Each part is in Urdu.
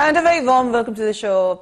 And a very warm welcome to the show.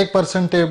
1%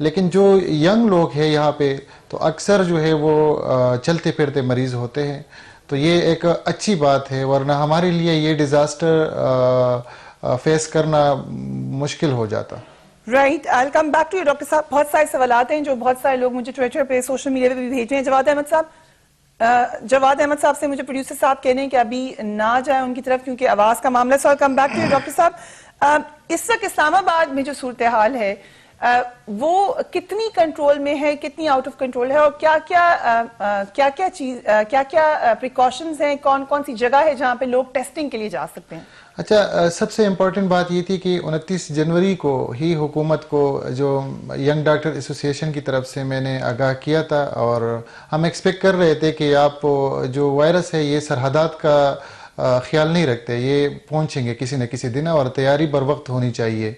لیکن جو ینگ لوگ ہیں یہاں پہ تو اکثر جو ہے وہ چلتے پھرتے مریض ہوتے ہیں. تو یہ ایک اچھی بات ہے, ورنہ ہمارے لیے یہ ڈیزاسٹر فیس کرنا مشکل ہو جاتا. Right, I come back to you doctor صاحب. بہت سارے سوالات ہیں جو بہت سارے لوگ مجھے ٹویٹر پہ, سوشل میڈیا پہ بھی بھیج رہے ہیں. جواد احمد صاحب سے مجھے پروڈیوسر صاحب کہہ رہے ہیں کہ ابھی نہ جائیں ان کی طرف کیونکہ آواز کا معاملہ. So come back to you doctor صاحب. اس وقت اسلام آباد میں جو صورتحال ہے وہ کتنی کنٹرول میں ہے, کتنی آؤٹ آف کنٹرول ہے, اور کیا پریکاشنز ہیں, کون کون سی جگہ ہے جہاں پہ لوگ ٹیسٹنگ کے لیے جا سکتے ہیں؟ اچھا, سب سے امپورٹنٹ بات یہ تھی کہ 29 جنوری کو ہی حکومت کو جو ینگ ڈاکٹر ایسوسیشن کی طرف سے میں نے آگاہ کیا تھا, اور ہم ایکسپیکٹ کر رہے تھے کہ آپ جو وائرس ہے یہ سرحدات کا خیال نہیں رکھتے, یہ پہنچیں گے کسی نہ کسی دن, اور تیاری بر وقت ہونی چاہیے.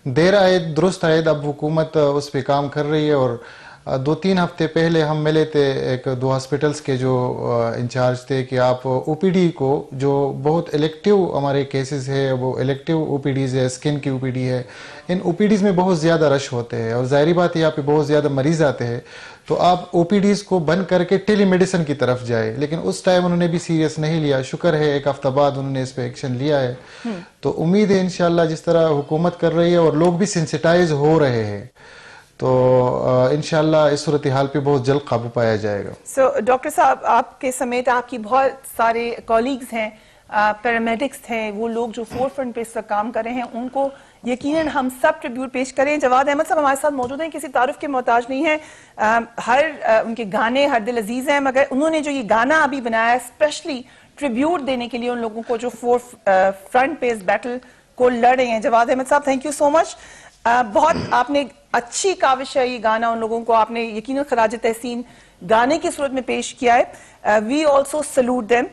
دیر آئے درست آئے, اب حکومت اس پہ کام کر رہی ہے. اور 2-3 ہفتے پہلے ہم ملے تھے 2 ہاسپٹلس کے جو انچارج تھے کہ آپ او پی ڈی کو, جو بہت الیکٹیو ہمارے کیسز ہے, وہ الیکٹیو او پی ڈیز ہے, اسکن کی او پی ڈی ہے, ان او پی ڈیز میں بہت زیادہ رش ہوتے ہیں اور ظاہری بات ہے یہاں پہ بہت زیادہ مریض آتے ہیں, تو آپ او پی ڈیز کو بند کر کے ٹیلی میڈیسن کی طرف جائے. لیکن اس ٹائم انہوں نے بھی سیریس نہیں لیا. شکر ہے 1 ہفتہ بعد انہوں نے اس پہ ایکشن لیا ہے. تو امید ہے انشاءاللہ جس طرح حکومت کر رہی ہے اور لوگ بھی سینسیٹائز ہو رہے ہیں, تو انشاءاللہ اس صورتحال پہ بہت جلد قابو پایا جائے گا. سو ڈاکٹر صاحب, آپ کے سمیت آپ کی بہت سارے کولیگز ہیں, پیرامیڈکس ہیں, وہ لوگ جو فور فرنٹ پہ اس وقت کام کر رہے ہیں, ان کو یقیناً ہم سب ٹریبیوٹ پیش کریں. جواد احمد صاحب ہمارے ساتھ موجود ہیں, کسی تعارف کے محتاج نہیں ہیں, ان کے گانے ہر دل عزیز ہیں, مگر انہوں نے جو یہ گانا ابھی بنایا ہے اسپیشلی ٹریبیوٹ دینے کے لیے ان لوگوں کو جو فور فرنٹ پہ اس بیٹل کو لڑ رہے ہیں. جواد احمد صاحب, تھینک یو سو مچ. بہت آپ نے اچھی کاوش ہے, یہ گانا ان لوگوں کو آپ نے یقیناً خراج تحسین گانے کی صورت میں پیش کیا ہے. We also salute them.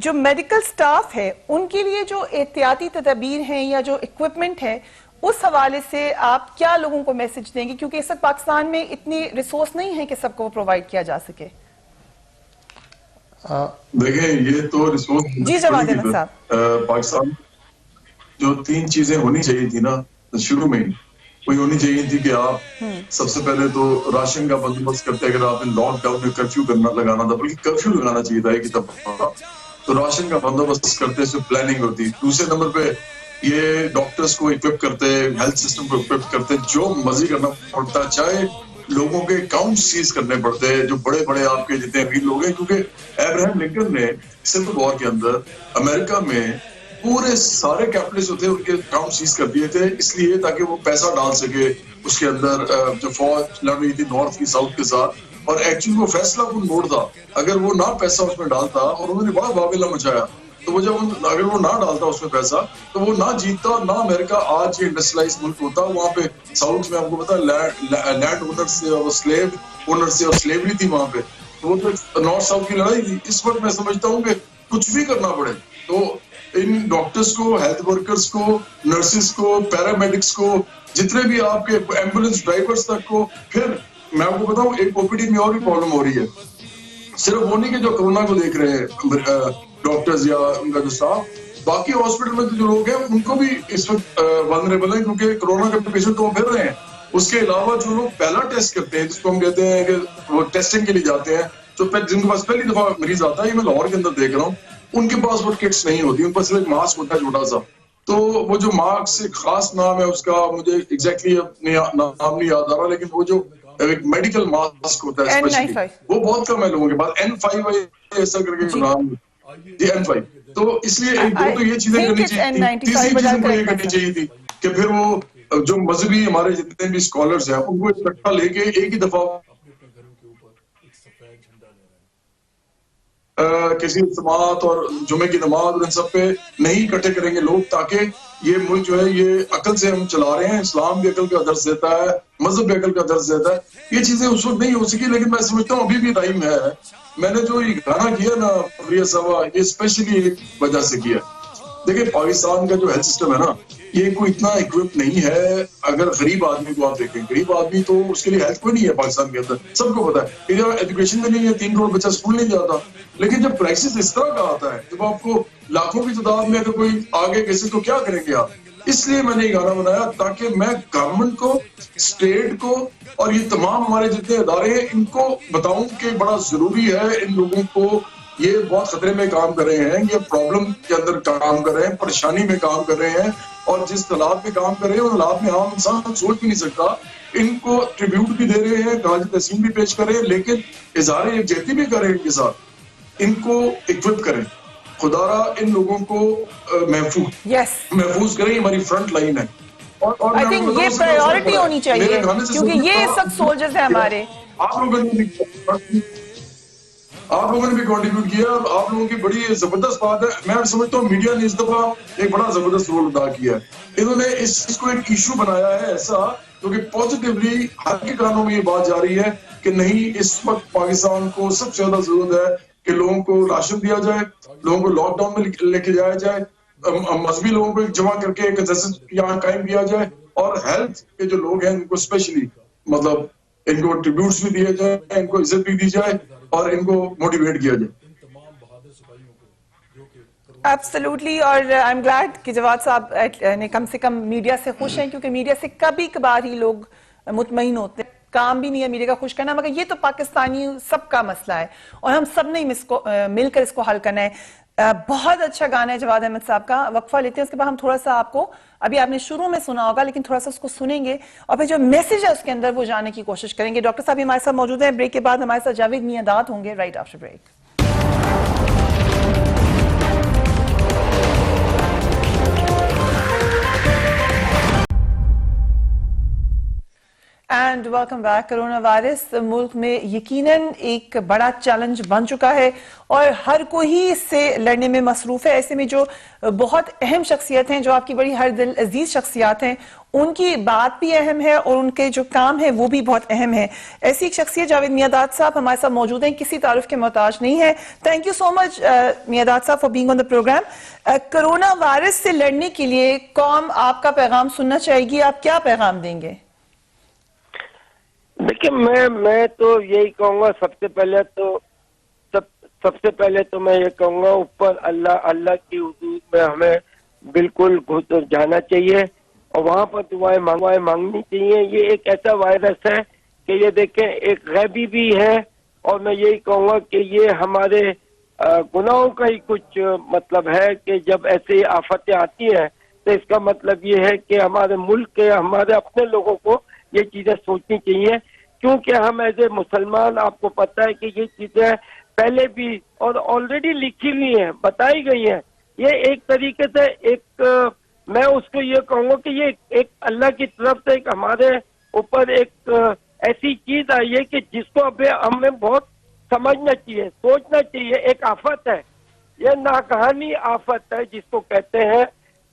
جو میڈیکل سٹاف ہے ان کے لیے جو احتیاطی تدابیر ہیں یا جو اکوپمنٹ ہے, اس حوالے سے آپ کیا لوگوں کو میسج دیں گے, کیونکہ اس وقت پاکستان میں اتنی ریسورس نہیں ہے کہ سب کو پرووائڈ کیا جا سکے. دیکھیں یہ تو ریسورس جی جواد احمد صاحب, پاکستان جو 3 چیزیں ہونی چاہیے تھی نا شروع میں, وہی ہونی چاہیے تھی کہ آپ سب سے پہلے تو راشن کا بندوبست کرتے, اگر آپ نے لاک ڈاؤن میں کرفیو لگانا تھا, بلکہ کرفیو لگانا چاہیے تھا ایک دفعہ, تو راشن کا بندوبست کرتے, اس میں پلاننگ ہوتی. دوسرے نمبر پہ یہ ڈاکٹرز کو اکوپ کرتے, ہیلتھ سسٹم کو اکوپ کرتے, جو مرضی کرنا پڑتا, چاہے لوگوں کے اکاؤنٹ سیز کرنے پڑتے جو بڑے بڑے آپ کے جتنے امیر لوگ ہیں, کیونکہ ابراہم لنکن نے سول وار کے اندر امریکہ میں پورے سارے کیپٹلسٹ ہوتے ان کے اکاؤنٹ سیز کر دیے تھے, اس لیے تاکہ وہ پیسہ ڈال سکے اس کے اندر جو فوج لڑ رہی تھی نارتھ کی ساؤتھ کے ساتھ. اور ایکچولی وہ فیصلہ کن موڑ تھا, اگر وہ نہ پیسہ اس میں ڈالتا, اور انہوں نے بڑا واویلا مچایا, تو وہ جب اگر وہ نہ ڈالتا اس میں پیسہ تو وہ نہ جیتتا, نہ امریکہ آج یہ انڈسٹریلائز ملک ہوتا. وہاں پہ ساؤتھ میں آپ کو پتا لینڈ اونر سے اور سلیو اونر سے اور سلیوری تھی وہاں پہ, تو وہ تو نارتھ ساؤتھ کی لڑائی تھی. اس وقت میں سمجھتا ہوں کہ کچھ بھی کرنا پڑے تو ان ڈاکٹرز کو, ہیلتھ ورکرز کو, نرسز کو, پیرامیڈکس کو, جتنے بھی آپ کے ایمبولینس ڈرائیورز تک کو. پھر میں آپ کو بتاؤں ایک او پی ڈی میں اور بھی پرابلم ہو رہی ہے, صرف وہ نہیں کہ جو کورونا کو دیکھ رہے ہیں ڈاکٹرز یا ان کا جو اسٹاف, باقی ہاسپٹل میں جو لوگ ہیں ان کو بھی اس وقت ولنریبل ہیں, کیونکہ کورونا کے پیشنٹ تو وہ پھر رہے ہیں. اس کے علاوہ جو لوگ پہلا ٹیسٹ کرتے ہیں, جس کو ہم کہتے ہیں کہ وہ ٹیسٹنگ کے لیے جاتے ہیں, تو جن کے پاس پہلی دفعہ مریض آتا ہے, یہ میں لاہور کے اندر دیکھ رہا ہوں, ان کے پاس وہ کٹس نہیں ہوتی, ان پر صرف ایک ماسک ہوتا ہے چھوٹا سا. تو وہ جو ماسک ایک خاص نام ہے اس کا, مجھے ایگزیکٹلی نام نہیں یاد آ رہا, لیکن وہ جو ایک میڈیکل ماسک ہوتا ہے اسپیشلی, وہ بہت کم ہے لوگوں کے پاس. N5 ایسا کر کے نام, جی N5. تو اس لیے ایک دو تو یہ چیزیں کرنی چاہیے تھی. تیسری چیز کو یہ کرنی چاہیے تھی کہ پھر وہ جو مذہبی ہمارے جتنے بھی اسکالرز ہیں ان کو اکٹھا لے کے ایک ہی دفعہ کسی اجتماعات اور جمعے کی نماز اور ان سب پہ نہیں اکٹھے کریں گے لوگ, تاکہ یہ ملک جو ہے یہ عقل سے ہم چلا رہے ہیں. اسلام بھی عقل کا درس دیتا ہے, مذہب بھی عقل کا درس دیتا ہے. یہ چیزیں اس وقت نہیں ہو سکی, لیکن میں سمجھتا ہوں ابھی بھی ٹائم ہے. میں نے جو یہ گانا کیا نا پریا صاحبہ, یہ اسپیشلی ایک وجہ سے کیا. دیکھیں پاکستان کا جو ہیلتھ سسٹم ہے نا, یہ کوئی اتنا اکوپ نہیں ہے. اگر غریب آدمی کو آپ دیکھیں, غریب آدمی تو اس کے لیے ہیلتھ کوئی نہیں ہے پاکستان کے اندر, سب کو پتا ہے کہ جب ایجوکیشن میں نہیں ہے, 3 کروڑ بچہ اسکول نہیں جاتا. لیکن جب کرائسس اس طرح کا آتا ہے, جب آپ کو لاکھوں کی تعداد میں اگر کوئی آگے کسی تو کیا کریں گے آپ, اس لیے میں نے یہ گانا بنایا تاکہ میں گورنمنٹ کو، اسٹیٹ کو اور یہ تمام ہمارے جتنے ادارے ہیں ان کو بتاؤں کہ بڑا ضروری ہے، ان لوگوں کو یہ بہت خطرے میں کام کر رہے ہیں، یہ پرابلم کے اندر کام کر رہے ہیں، پریشانی میں کام کر رہے ہیں، اور جس حالات میں کام کر رہے ہیں ان حالات میں عام انسان سوچ بھی نہیں سکتا. ان کو ٹریبیوٹ بھی دے رہے ہیں، خراج تحسین بھی پیش کر رہے ہیں، لیکن اظہار یکجہتی بھی کریں ان کے ساتھ، ان کو اکوپ کریں. خدا را ان لوگوں کو محفوظ کریں، ہماری فرنٹ لائن ہے. اور آئی تھنک یہ پرائیورٹی ہونی چاہیے کیونکہ یہ اس وقت سولجرز ہیں ہمارے. آپ لوگوں نے بھی کنٹریبیوٹ کیا، آپ لوگوں کی بڑی زبردست بات ہے. میں سمجھتا ہوں میڈیا نے اس دفعہ ایک بڑا زبردست رول ادا کیا ہے. انہوں نے اس کو ایک ایشو بنایا ہے ایسا کیونکہ پازیٹیولی ہر کے کانوں میں یہ بات جا رہی ہے کہ نہیں، اس وقت پاکستان کو سب سے زیادہ ضرورت ہے کہ لوگوں کو راشن دیا جائے، لوگوں کو لاک ڈاؤن میں لے کے جایا جائے، مذہبی لوگوں کو جمع کر کے ایک یہاں قائم کیا جائے، اور ہیلتھ کے جو لوگ ہیں ان کو اسپیشلی مطلب ان کو ٹریبیوٹس بھی دیے جائیں، ان کو عزت بھی دی جائے اور ان کو موٹیویٹ کیا جائے. ایبسلیوٹلی. اور آئی ایم گلیڈ کہ جواد صاحب نے کم سے کم میڈیا سے خوش ہیں، کیونکہ میڈیا سے کبھی کبھار ہی لوگ مطمئن ہوتے ہیں. کام بھی نہیں ہے میڈیا کا خوش کرنا، مگر یہ تو پاکستانی سب کا مسئلہ ہے اور ہم سب نے مل کر اس کو حل کرنا ہے. بہت اچھا گانا ہے جواد احمد صاحب کا. وقفہ لیتے ہیں، اس کے بعد ہم تھوڑا سا آپ کو، ابھی آپ نے شروع میں سنا ہوگا لیکن تھوڑا سا اس کو سنیں گے اور پھر جو میسج ہے اس کے اندر وہ جاننے کی کوشش کریں گے. ڈاکٹر صاحب ہمارے ساتھ موجود ہیں. بریک کے بعد ہمارے ساتھ جاوید میاں ہوں گے right after break. And welcome back. Corona virus ملک میں یقیناً ایک بڑا چیلنج بن چکا ہے اور ہر کوئی اس سے لڑنے میں مصروف ہے. ایسے میں جو بہت اہم شخصیت ہیں، جو آپ کی بڑی ہر دل عزیز شخصیات ہیں، ان کی بات بھی اہم ہے اور ان کے جو کام ہے وہ بھی بہت اہم ہے. ایسی ایک شخصیت جاوید میاں صاحب ہمارے ساتھ موجود ہیں، کسی تعارف کے محتاج نہیں ہے. تھینک یو سو مچ میاں صاحب for being on the programme. Corona virus سے لڑنے کے لیے قوم آپ کا پیغام سننا چاہے گی، آپ کیا پیغام دیں گے؟ دیکھیں، میں تو یہی کہوں گا، سب سے پہلے تو میں یہ کہوں گا اوپر اللہ کی حدود میں ہمیں بالکل جانا چاہیے اور وہاں پر دعائیں مانگنی چاہیے. یہ ایک ایسا وائرس ہے کہ یہ دیکھیں ایک غیبی بھی ہے، اور میں یہی کہوں گا کہ یہ ہمارے گناہوں کا ہی کچھ مطلب ہے کہ جب ایسی آفتیں آتی ہیں تو اس کا مطلب یہ ہے کہ ہمارے ملک کے، ہمارے اپنے لوگوں کو یہ چیزیں سوچنی چاہیے، کیونکہ ہم ایز اے مسلمان، آپ کو پتہ ہے کہ یہ چیزیں پہلے بھی اور آلریڈی لکھی ہوئی ہیں، بتائی گئی ہیں. یہ ایک طریقے سے ایک میں اس کو یہ کہوں گا کہ یہ ایک اللہ کی طرف سے ایک ہمارے اوپر ایک ایسی چیز آئی ہے کہ جس کو اب ہمیں بہت سمجھنا چاہیے، سوچنا چاہیے. ایک آفت ہے، یہ ناگہانی آفت ہے جس کو کہتے ہیں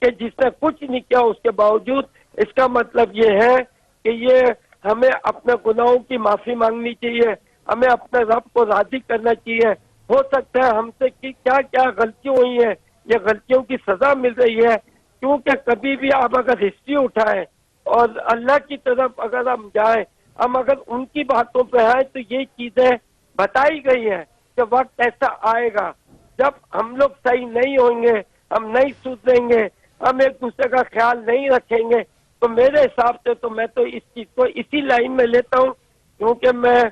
کہ جس نے کچھ نہیں کیا اس کے باوجود. اس کا مطلب یہ ہے کہ یہ ہمیں اپنے گناہوں کی معافی مانگنی چاہیے، ہمیں اپنے رب کو راضی کرنا چاہیے. ہو سکتا ہے ہم سے کیا کیا غلطیاں ہوئی ہیں، یہ غلطیوں کی سزا مل رہی ہے، کیونکہ کبھی بھی آپ اگر ہسٹری اٹھائیں اور اللہ کی طرف اگر ہم جائیں، ہم اگر ان کی باتوں پہ آئیں تو یہ چیزیں بتائی گئی ہیں کہ وقت ایسا آئے گا جب ہم لوگ صحیح نہیں ہوں گے، ہم نہیں سدھریں گے، ہم ایک دوسرے کا خیال نہیں رکھیں گے. تو میرے حساب سے تو میں تو اس چیز کو اسی لائن میں لیتا ہوں، کیونکہ میں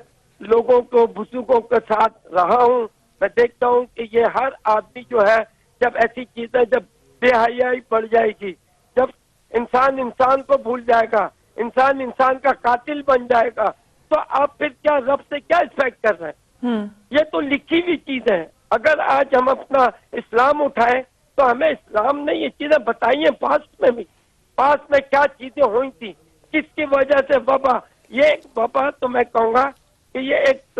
لوگوں کو، بزرگوں کے ساتھ رہا ہوں. میں دیکھتا ہوں کہ یہ ہر آدمی جو ہے، جب ایسی چیزیں، جب بے حیائی بڑھ جائے گی، جب انسان کو بھول جائے گا، انسان کا قاتل بن جائے گا، تو آپ پھر کیا رب سے کیا ایکسپیکٹ کر رہے ہیں؟ یہ تو لکھی ہوئی چیز ہے. اگر آج ہم اپنا اسلام اٹھائیں تو ہمیں اسلام نے یہ چیزیں بتائی ہیں. پاس میں کیا چیزیں ہوئی تھی، کس کی وجہ سے وبا. یہ ایک وبا تو میں کہوں گا کہ یہ ایک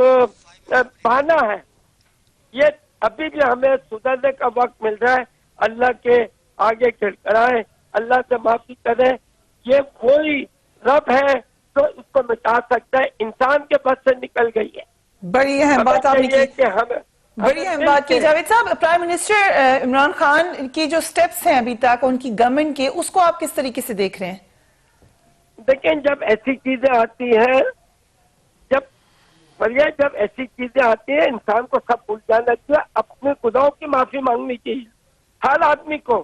بہانہ ہے. یہ ابھی بھی ہمیں سدھرنے کا وقت مل رہا ہے. اللہ کے آگے کھڑکھڑائیں، اللہ سے معافی کریں. یہ کوئی رب ہے تو اس کو مٹا سکتا ہے، انسان کے بس سے نکل گئی ہے. بڑی اہم بات آپ نے کی، بڑی اہم بات کی. جاوید صاحب، پرائم منسٹر عمران خان کی جو سٹیپس ہیں ابھی تک ان کی گورنمنٹ کے، اس کو آپ کس طریقے سے دیکھ رہے ہیں؟ دیکھیں، جب ایسی چیزیں آتی ہیں، جب ایسی چیزیں آتی ہیں، انسان کو سب بھول جانا چاہیے، اپنے گناہوں کی معافی مانگنی چاہیے ہر آدمی کو.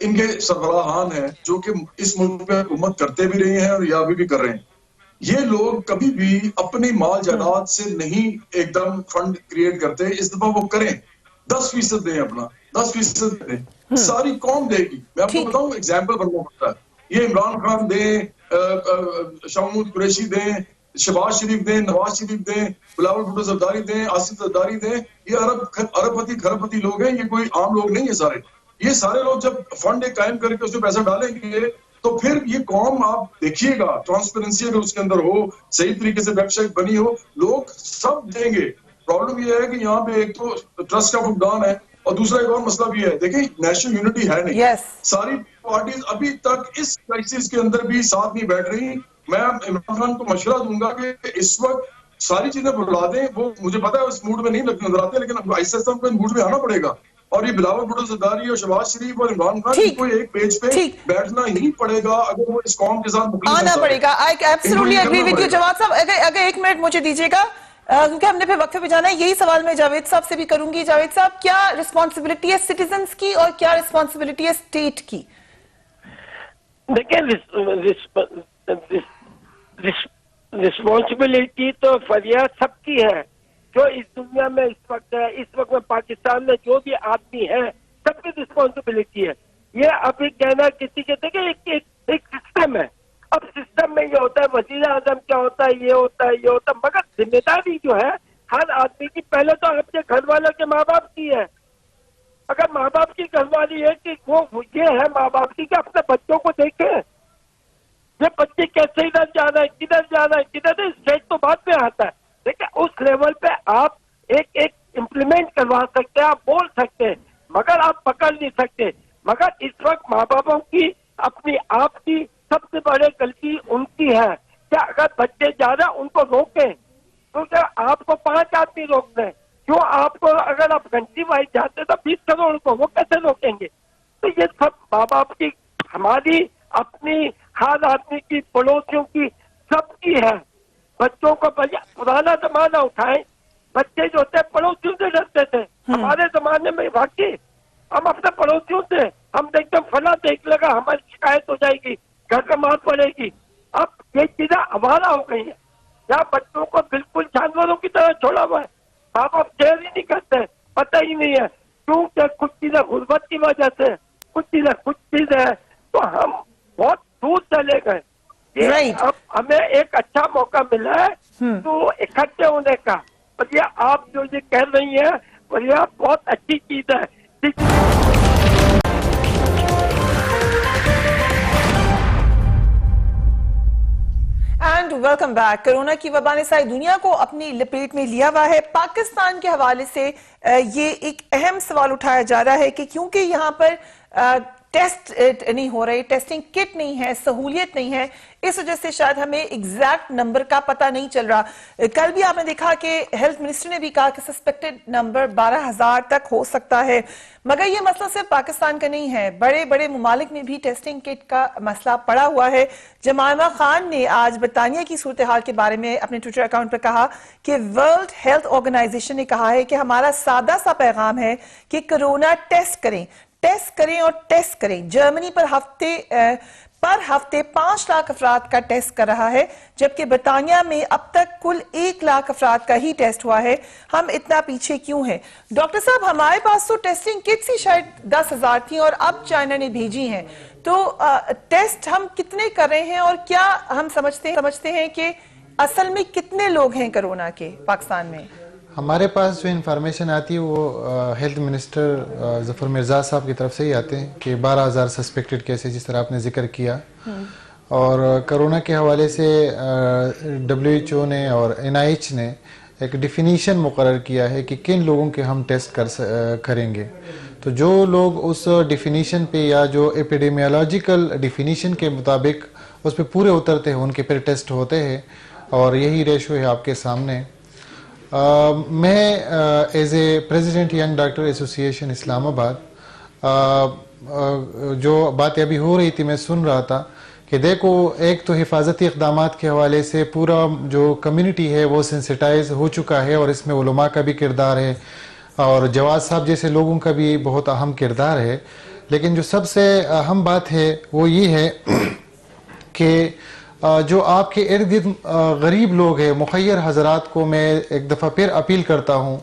ان کے سربراہان ہیں جو کہ اس ملک پہ حکومت کرتے بھی رہے ہیں اور یا بھی کر رہے ہیں. یہ لوگ کبھی بھی اپنی مال جائیداد سے نہیں ایک دم فنڈ کریٹ کرتے. اس دفعہ وہ کریں, 10% دیں, اپنا 10% دیں, ساری قوم دے گی. میں آپ کو بتاؤں ایگزامپل بننا پڑتا ہے. یہ عمران خان دیں, شاہ محمود قریشی دیں, شہباز شریف دیں, نواز شریف دیں, بلاول بھٹو زرداری دیں, آصف زرداری دیں, یہ ارب پتی کھرب پتی لوگ ہیں, یہ کوئی عام لوگ نہیں ہیں سارے. یہ سارے لوگ جب فنڈ ایک قائم کر کے اس میں پیسہ ڈالیں گے تو پھر یہ قوم آپ دیکھیے گا ٹرانسپیرنسی اگر اس کے اندر ہو, صحیح طریقے سے ویب سائٹ بنی ہو, لوگ سب دیں گے. پرابلم یہ ہے کہ یہاں پہ ایک تو ٹرسٹ کا فقدان ہے اور دوسرا ایک اور مسئلہ بھی ہے. دیکھیں نیشنل یونٹی ہے نہیں. ساری پارٹیز ابھی تک اس کرائسس کے اندر بھی ساتھ نہیں بیٹھ رہی. میں عمران خان کو مشورہ دوں گا کہ اس وقت ساری چیزیں بلا دیں. وہ مجھے پتا ہے اس موڈ میں نہیں نظر آتے, لیکن آہستہ آہستہ ان کو موڈ میں آنا پڑے گا. اور یہ بلاول بھٹو زرداری اور شہباز شریف اور عمران خان کو ایک پیج پہ بیٹھنا ہی پڑے گا اگر وہ اس قوم کے ساتھ آنا پڑے گا. I absolutely agree with you جواد صاحب. اگر ایک منٹ مجھے دیجیے گا کیونکہ ہم نے پھر وقفے پہ جانا ہے. یہی سوال میں جاوید صاحب سے بھی کروں گی. جاوید صاحب, کیا رسپانسبلٹی ہے سٹیزنز کی اور کیا رسپانسبلٹی ہے اسٹیٹ کی؟ دیکھیں رسپانسبلٹی تو فریاد سب کی ہے جو اس دنیا میں اس وقت ہے. اس وقت میں پاکستان میں جو بھی آدمی ہے سب کی رسپانسبلٹی ہے. یہ ابھی کہنا کسی کے دیکھیں ایک سسٹم ہے. اب سسٹم میں یہ ہوتا ہے وزیر اعظم کیا ہوتا ہے, یہ ہوتا ہے, یہ ہوتا ہے, مگر ذمہ داری جو ہے ہر آدمی کی پہلے تو اپنے گھر والوں کے ماں باپ کی ہے. اگر ماں باپ کی گھر والی ہے کہ وہ یہ ہے ماں باپ کی کہ اپنے بچوں کو دیکھیں, یہ بچے کیسے ادھر جا رہے ہیں, کدھر جا رہے ہیں, کدھر اسٹیٹ تو بعد میں آتا ہے. دیکھیں اس لیول پہ آپ ایک امپلیمنٹ کروا سکتے ہیں, آپ بول سکتے ہیں, مگر آپ پکڑ نہیں سکتے. مگر اس وقت ماں باپوں کی اپنی آپ کی سب سے بڑی غلطی ان کی ہے کہ اگر بچے جا رہے ہیں ان کو روکیں, کیونکہ آپ کو 5 آدمی روک رہے, جو آپ کو اگر آپ کنٹری وائز جاتے تو 20 کروڑ کو وہ کیسے روکیں گے؟ تو یہ سب ماں باپ کی, ہماری اپنی, ہر آدمی کی, پڑوسیوں کی, سب کی ہے. بچوں کو پرانا زمانہ اٹھائیں, بچے جو ہوتے ہیں پڑوسیوں سے ڈرتے تھے. ہمارے زمانے میں واقعی ہم اپنے پڑوسیوں سے ہم دیکھتے فلاں دیکھ لگا ہماری شکایت ہو جائے گی, گھر کا مار پڑے گی. اب یہ چیزیں آوارہ ہو گئی ہیں. یہاں بچوں کو بالکل جانوروں کی طرح چھوڑا ہوا ہے. باپ اب کیئر ہی نہیں کرتے, پتہ ہی نہیں ہے کیونکہ کچھ چیزیں غربت کی وجہ سے, کچھ چیزیں تو ہم بہت دور چلے گئے. اب ہمیں ایک اچھا موقع ملا ہے تو اکٹھے ہونے کا. اور یہ آپ جو یہ کہہ رہی ہیں اور یہ بہت اچھی چیز ہے. And welcome back. کرونا کی وبا نے ساری دنیا کو اپنی لپیٹ میں لیا ہوا ہے. پاکستان کے حوالے سے یہ ایک اہم سوال اٹھایا جا رہا ہے کہ کیونکہ یہاں پر ٹیسٹ نہیں ہو رہے, ٹیسٹنگ کٹ نہیں ہے, سہولیت نہیں ہے, اس وجہ سے شاید ہمیں ایگزیکٹ نمبر کا پتہ نہیں چل رہا. کل بھی آپ نے دیکھا کہ ہیلتھ منسٹر نے بھی کہا کہ سسپیکٹڈ نمبر 12,000 تک ہو سکتا ہے. مگر یہ مسئلہ صرف پاکستان کا نہیں ہے, بڑے بڑے ممالک میں بھی ٹیسٹنگ کٹ کا مسئلہ پڑا ہوا ہے. جمائمہ خان نے آج برطانیہ کی صورتحال کے بارے میں اپنے ٹویٹر اکاؤنٹ پر کہا کہ ورلڈ ہیلتھ آرگنائزیشن نے کہا ہے کہ ہمارا سادہ سا پیغام ہے کہ کرونا ٹیسٹ کریں اور ٹیسٹ کریں. جرمنی پر ہفتے 5 لاکھ افراد کا ٹیسٹ کر رہا ہے, جبکہ برطانیہ میں اب تک کل 1 لاکھ افراد کا ہی ٹیسٹ ہوا ہے. ہم اتنا پیچھے کیوں ہیں؟ ڈاکٹر صاحب, ہمارے پاس تو ٹیسٹنگ کٹس ہی شاید 10,000 تھیں اور اب چائنا نے بھیجی ہیں. تو ٹیسٹ ہم کتنے کر رہے ہیں اور کیا ہم سمجھتے ہیں کہ اصل میں کتنے لوگ ہیں کرونا کے پاکستان میں؟ ہمارے پاس جو انفارمیشن آتی ہے وہ ہیلتھ منسٹر ظفر مرزا صاحب کی طرف سے ہی آتے ہیں کہ 12,000 سسپیکٹڈ کیسز جس طرح آپ نے ذکر کیا. اور کرونا کے حوالے سے WHO نے اور NIH نے ایک ڈیفینیشن مقرر کیا ہے کہ کن لوگوں کے ہم ٹیسٹ کریں گے. تو جو لوگ اس ڈیفینیشن پہ یا جو ایپیڈیمیولوجیکل ڈیفینیشن کے مطابق اس پہ پورے اترتے ہیں ان کے پھر ٹیسٹ ہوتے ہیں, اور یہی ریشو ہے آپ کے سامنے. میں as a president young doctor ایسوسی ایشن اسلام آباد, جو باتیں ابھی ہو رہی تھی میں سن رہا تھا کہ دیکھو ایک تو حفاظتی اقدامات کے حوالے سے پورا جو کمیونٹی ہے وہ سینسیٹائز ہو چکا ہے, اور اس میں علماء کا بھی کردار ہے اور جواد صاحب جیسے لوگوں کا بھی بہت اہم کردار ہے. لیکن جو سب سے اہم بات ہے وہ یہ ہے کہ جو آپ کے ارد گرد غریب لوگ ہیں، مخیر حضرات کو میں ایک دفعہ پھر اپیل کرتا ہوں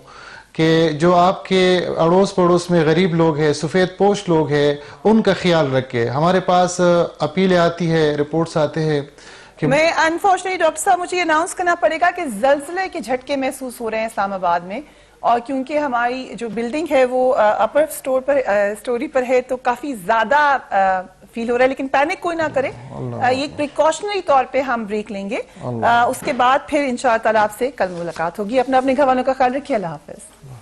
کہ جو آپ کے اڑوس پڑوس میں غریب لوگ ہیں، سفید پوش لوگ ہیں، ان کا خیال رکھے. ہمارے پاس اپیلیں آتی ہے، رپورٹس آتے ہیں کہ میں انفارچونیٹلی ڈاکٹر صاحب مجھے یہ اناؤنس کرنا پڑے گا کہ زلزلے کے جھٹکے محسوس ہو رہے ہیں اسلام آباد میں، اور کیونکہ ہماری جو بلڈنگ ہے وہ اپر سٹوری پر ہے تو کافی زیادہ فیل ہو رہا ہے، لیکن پینک کوئی نہ کرے. یہ ایک پریکاشنری طور پہ ہم بریک لیں گے، اس کے بعد پھر انشاءاللہ تعالیٰ آپ سے کل ملاقات ہوگی. اپنے گھر والوں کا خیال رکھیے. اللہ حافظ.